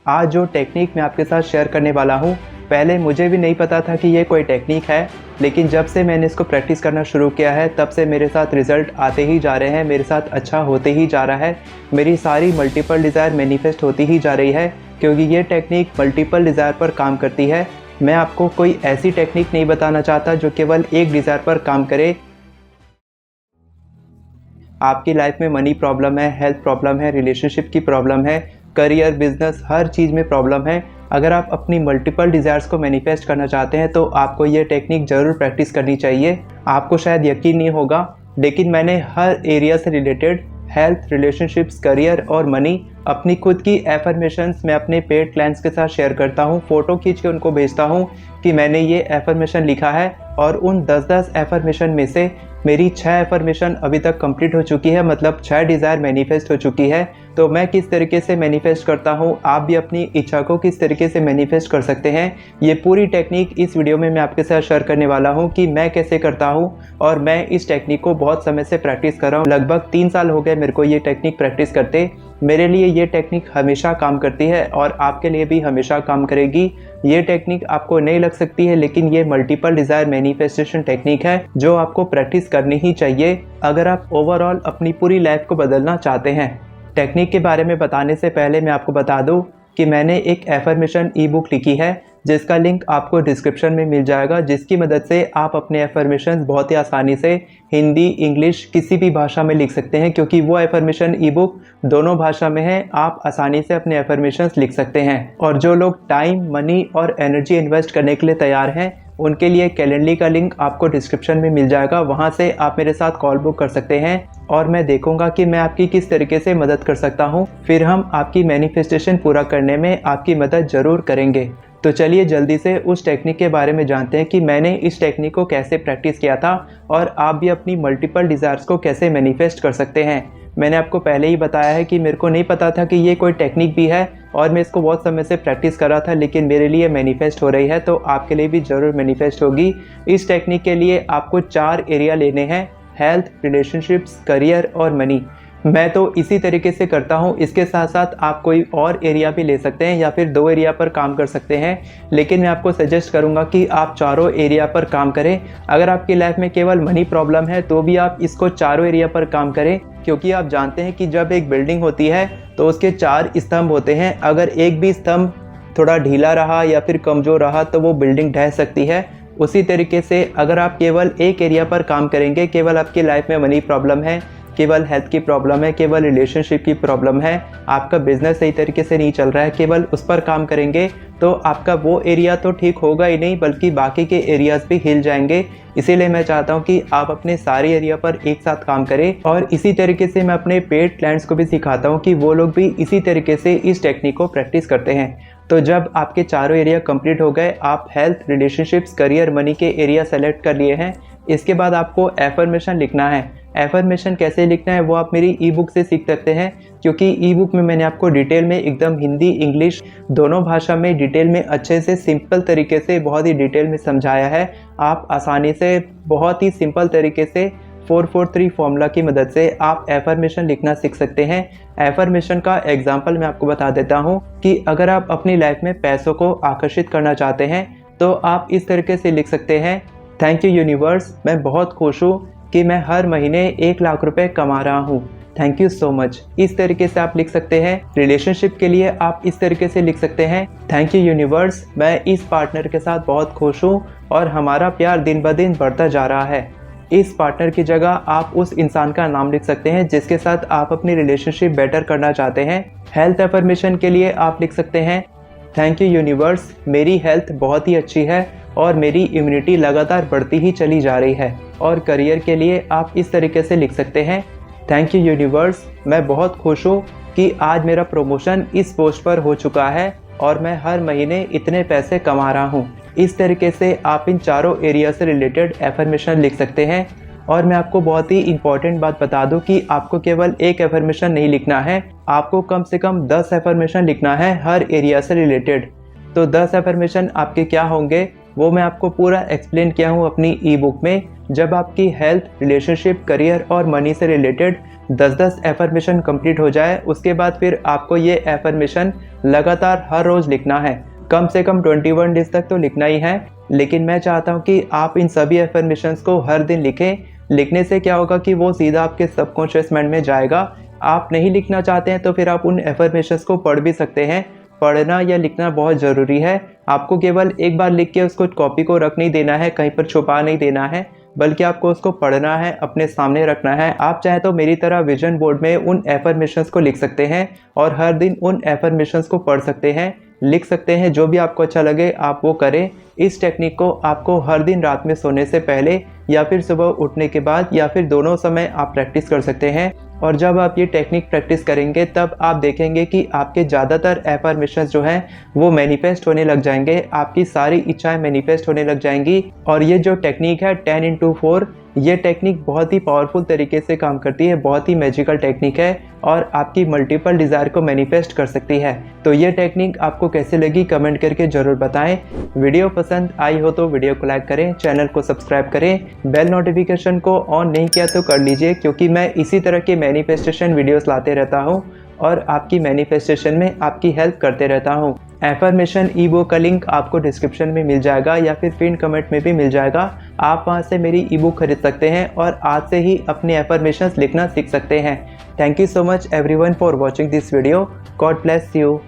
आज जो टेक्निक मैं आपके साथ शेयर करने वाला हूँ, पहले मुझे भी नहीं पता था कि ये कोई टेक्निक है, लेकिन जब से मैंने इसको प्रैक्टिस करना शुरू किया है तब से मेरे साथ रिज़ल्ट आते ही जा रहे हैं, मेरे साथ अच्छा होते ही जा रहा है। मेरी सारी मल्टीपल डिज़ायर मैनिफेस्ट होती ही जा रही है, क्योंकि ये टेक्निक मल्टीपल डिज़ायर पर काम करती है। मैं आपको कोई ऐसी टेक्निक नहीं बताना चाहता जो केवल एक डिज़ायर पर काम करे। आपकी लाइफ में मनी प्रॉब्लम है, हेल्थ प्रॉब्लम है, रिलेशनशिप की प्रॉब्लम है, करियर, बिजनेस, हर चीज़ में प्रॉब्लम है। अगर आप अपनी मल्टीपल डिज़ायर्स को मैनिफेस्ट करना चाहते हैं तो आपको ये टेक्निक ज़रूर प्रैक्टिस करनी चाहिए। आपको शायद यकीन नहीं होगा, लेकिन मैंने हर एरिया से रिलेटेड हेल्थ, रिलेशनशिप्स, करियर और मनी अपनी खुद की एफर्मेशंस मैं अपने पेड क्लाइंट्स के साथ शेयर करता हूँ। फ़ोटो खींच के उनको भेजता हूँ कि मैंने ये एफर्मेशन लिखा है, और उन 10-10 एफर्मेशन में से मेरी 6 एफर्मेशन अभी तक कंप्लीट हो चुकी है, मतलब 6 डिज़ायर मैनिफेस्ट हो चुकी है। तो मैं किस तरीके से मैनिफेस्ट करता हूँ, आप भी अपनी इच्छा को किस तरीके से मैनिफेस्ट कर सकते हैं, ये पूरी टेक्निक इस वीडियो में मैं आपके साथ शेयर करने वाला हूँ कि मैं कैसे करता हूँ। और मैं इस टेक्निक को बहुत समय से प्रैक्टिस कर रहा हूँ, लगभग 3 साल हो गए मेरे को ये टेक्निक प्रैक्टिस करते। मेरे लिए ये टेक्निक हमेशा काम करती है और आपके लिए भी हमेशा काम करेगी। ये टेक्निक आपको नहीं लग सकती है, लेकिन ये मल्टीपल डिज़ायर मैनिफेस्टेशन टेक्निक है जो आपको प्रैक्टिस करनी ही चाहिए अगर आप ओवरऑल अपनी पूरी लाइफ को बदलना चाहते हैं। टेक्निक के बारे में बताने से पहले मैं आपको बता दूं कि मैंने एक एफर्मेशन ई बुक लिखी है, जिसका लिंक आपको डिस्क्रिप्शन में मिल जाएगा, जिसकी मदद से आप अपने एफर्मेशन बहुत ही आसानी से हिंदी, इंग्लिश, किसी भी भाषा में लिख सकते हैं, क्योंकि वो एफर्मेशन ई बुक दोनों भाषा में है। आप आसानी से अपने एफर्मेशंस लिख सकते हैं। और जो लोग टाइम, मनी और एनर्जी इन्वेस्ट करने के लिए तैयार हैं, उनके लिए कैलेंडली का लिंक आपको डिस्क्रिप्शन में मिल जाएगा। वहाँ से आप मेरे साथ कॉल बुक कर सकते हैं और मैं देखूंगा कि मैं आपकी किस तरीके से मदद कर सकता हूँ। फिर हम आपकी मैनिफेस्टेशन पूरा करने में आपकी मदद ज़रूर करेंगे। तो चलिए जल्दी से उस टेक्निक के बारे में जानते हैं कि मैंने इस टेक्निक को कैसे प्रैक्टिस किया था और आप भी अपनी मल्टीपल डिज़ायर्स को कैसे मैनिफेस्ट कर सकते हैं। मैंने आपको पहले ही बताया है कि मेरे को नहीं पता था कि ये कोई टेक्निक भी है, और मैं इसको बहुत समय से प्रैक्टिस कर रहा था, लेकिन मेरे लिए मैनिफेस्ट हो रही है, तो आपके लिए भी ज़रूर मैनिफेस्ट होगी। इस टेक्निक के लिए आपको 4 एरिया लेने हैं: हेल्थ, रिलेशनशिप्स, करियर और मनी। मैं तो इसी तरीके से करता हूँ। इसके साथ साथ आप कोई और एरिया भी ले सकते हैं या फिर 2 एरिया पर काम कर सकते हैं, लेकिन मैं आपको सजेस्ट करूँगा कि आप चारों एरिया पर काम करें। अगर आपकी लाइफ में केवल मनी प्रॉब्लम है तो भी आप इसको चारों एरिया पर काम करें, क्योंकि आप जानते हैं कि जब एक बिल्डिंग होती है तो उसके 4 स्तंभ होते हैं। अगर एक भी स्तंभ थोड़ा ढीला रहा या फिर कमज़ोर रहा तो वो बिल्डिंग ढह सकती है। उसी तरीके से अगर आप केवल एक एरिया पर काम करेंगे, केवल आपकी लाइफ में मनी प्रॉब्लम है, केवल हेल्थ की प्रॉब्लम है, केवल रिलेशनशिप की प्रॉब्लम है, आपका बिजनेस सही तरीके से नहीं चल रहा है, केवल उस पर काम करेंगे, तो आपका वो एरिया तो ठीक होगा ही नहीं, बल्कि बाकी के एरियाज भी हिल जाएंगे। इसीलिए मैं चाहता हूँ कि आप अपने सारे एरिया पर एक साथ काम करें। और इसी तरीके से मैं अपने पेड क्लाइंट्स को भी सिखाता हूँ कि वो लोग भी इसी तरीके से इस टेक्निक को प्रैक्टिस करते हैं। तो जब आपके चारों एरिया कंप्लीट हो गए, आप हेल्थ, रिलेशनशिप्स, करियर, मनी के एरिया सेलेक्ट कर लिए हैं, इसके बाद आपको एफर्मेशन लिखना है। एफर्मेशन कैसे लिखना है वो आप मेरी ई बुक से सीख सकते हैं, क्योंकि ई बुक में मैंने आपको डिटेल में एकदम हिंदी, इंग्लिश दोनों भाषा में डिटेल में अच्छे से सिंपल तरीके से बहुत ही डिटेल में समझाया है। आप आसानी से बहुत ही सिंपल तरीके से 443 फॉर्मूला की मदद से आप एफर्मेशन लिखना सीख सकते हैं। एफर्मेशन का एग्जाम्पल मैं आपको बता देता हूँ कि अगर आप अपनी लाइफ में पैसों को आकर्षित करना चाहते हैं तो आप इस तरीके से लिख सकते हैं: थैंक यू यूनिवर्स, मैं बहुत खुश हूँ कि मैं हर महीने 1 लाख रुपए कमा रहा हूँ। Thank you so much. इस तरीके से आप लिख सकते हैं। रिलेशनशिप के लिए आप इस तरीके से लिख सकते हैं: थैंक यू यूनिवर्स, मैं इस पार्टनर के साथ बहुत खुश हूँ और हमारा प्यार दिन ब दिन बढ़ता जा रहा है। इस पार्टनर की जगह आप उस इंसान का नाम लिख सकते हैं जिसके साथ आप अपनी रिलेशनशिप बेटर करना चाहते हैं। हेल्थ एफर्मेशन के लिए आप लिख सकते हैं: थैंक यू यूनिवर्स, मेरी हेल्थ बहुत ही अच्छी है और मेरी इम्यूनिटी लगातार बढ़ती ही चली जा रही है। और करियर के लिए आप इस तरीके से लिख सकते हैं: थैंक यू यूनिवर्स, मैं बहुत खुश हूँ कि आज मेरा प्रमोशन इस पोस्ट पर हो चुका है और मैं हर महीने इतने पैसे कमा रहा हूँ। इस तरीके से आप इन चारों एरिया से रिलेटेड एफर्मेशन लिख सकते हैं। और मैं आपको बहुत ही इंपॉर्टेंट बात बता दूं कि आपको केवल एक एफर्मेशन नहीं लिखना है, आपको कम से कम 10 एफर्मेशन लिखना है हर एरिया से रिलेटेड। तो 10 एफर्मेशन आपके क्या होंगे? वो मैं आपको पूरा एक्सप्लेन किया हूँ अपनी ई बुक में। जब आपकी हेल्थ, रिलेशनशिप, करियर और मनी से रिलेटेड 10-10 एफर्मेशन कंप्लीट हो जाए, उसके बाद फिर आपको ये एफर्मेशन लगातार हर रोज़ लिखना है। कम से कम 21 डेज तक तो लिखना ही है। लेकिन मैं चाहता हूँ कि आप इन सभी एफर्मेशंस को हर दिन लिखें। लिखने से क्या होगा कि वो सीधा आपके सबकॉन्शियस माइंड में जाएगा। आप नहीं लिखना चाहते हैं तो फिर आप उन एफर्मेशंस को पढ़ भी सकते हैं। पढ़ना या लिखना बहुत ज़रूरी है। आपको केवल एक बार लिख के उसको कॉपी को रख नहीं देना है, कहीं पर छुपा नहीं देना है, बल्कि आपको उसको पढ़ना है, अपने सामने रखना है। आप चाहे तो मेरी तरह विजन बोर्ड में उन एफर्मेशंस को लिख सकते हैं और हर दिन उन एफर्मेशंस को पढ़ सकते हैं, लिख सकते हैं। जो भी आपको अच्छा लगे आप वो करें। इस टेक्निक को आपको हर दिन रात में सोने से पहले या फिर सुबह उठने के बाद या फिर दोनों समय आप प्रैक्टिस कर सकते हैं। और जब आप ये टेक्निक प्रैक्टिस करेंगे तब आप देखेंगे कि आपके ज़्यादातर एफर्मेशंस जो हैं वो मैनिफेस्ट होने लग जाएंगे। आपकी सारी इच्छाएं मैनिफेस्ट होने लग जाएंगी। और ये जो टेक्निक है 10x4, ये टेक्निक बहुत ही पावरफुल तरीके से काम करती है, बहुत ही मैजिकल टेक्निक है और आपकी मल्टीपल डिज़ायर को मैनिफेस्ट कर सकती है। तो ये टेक्निक आपको कैसे लगी कमेंट करके ज़रूर बताएं। वीडियो पसंद आई हो तो वीडियो को लाइक करें, चैनल को सब्सक्राइब करें, बेल नोटिफिकेशन को ऑन नहीं किया तो कर लीजिए, क्योंकि मैं इसी तरह के मैनिफेस्टेशन वीडियोस लाते रहता हूँ और आपकी मैनिफेस्टेशन में आपकी हेल्प करते रहता हूँ। एफर्मेशन ई बुक का लिंक आपको डिस्क्रिप्शन में मिल जाएगा या फिर पिन कमेंट में भी मिल जाएगा। आप वहाँ से मेरी ई बुक खरीद सकते हैं और आज से ही अपने एफर्मेशंस लिखना सीख सकते हैं। Thank you so much everyone for watching this video. God bless you.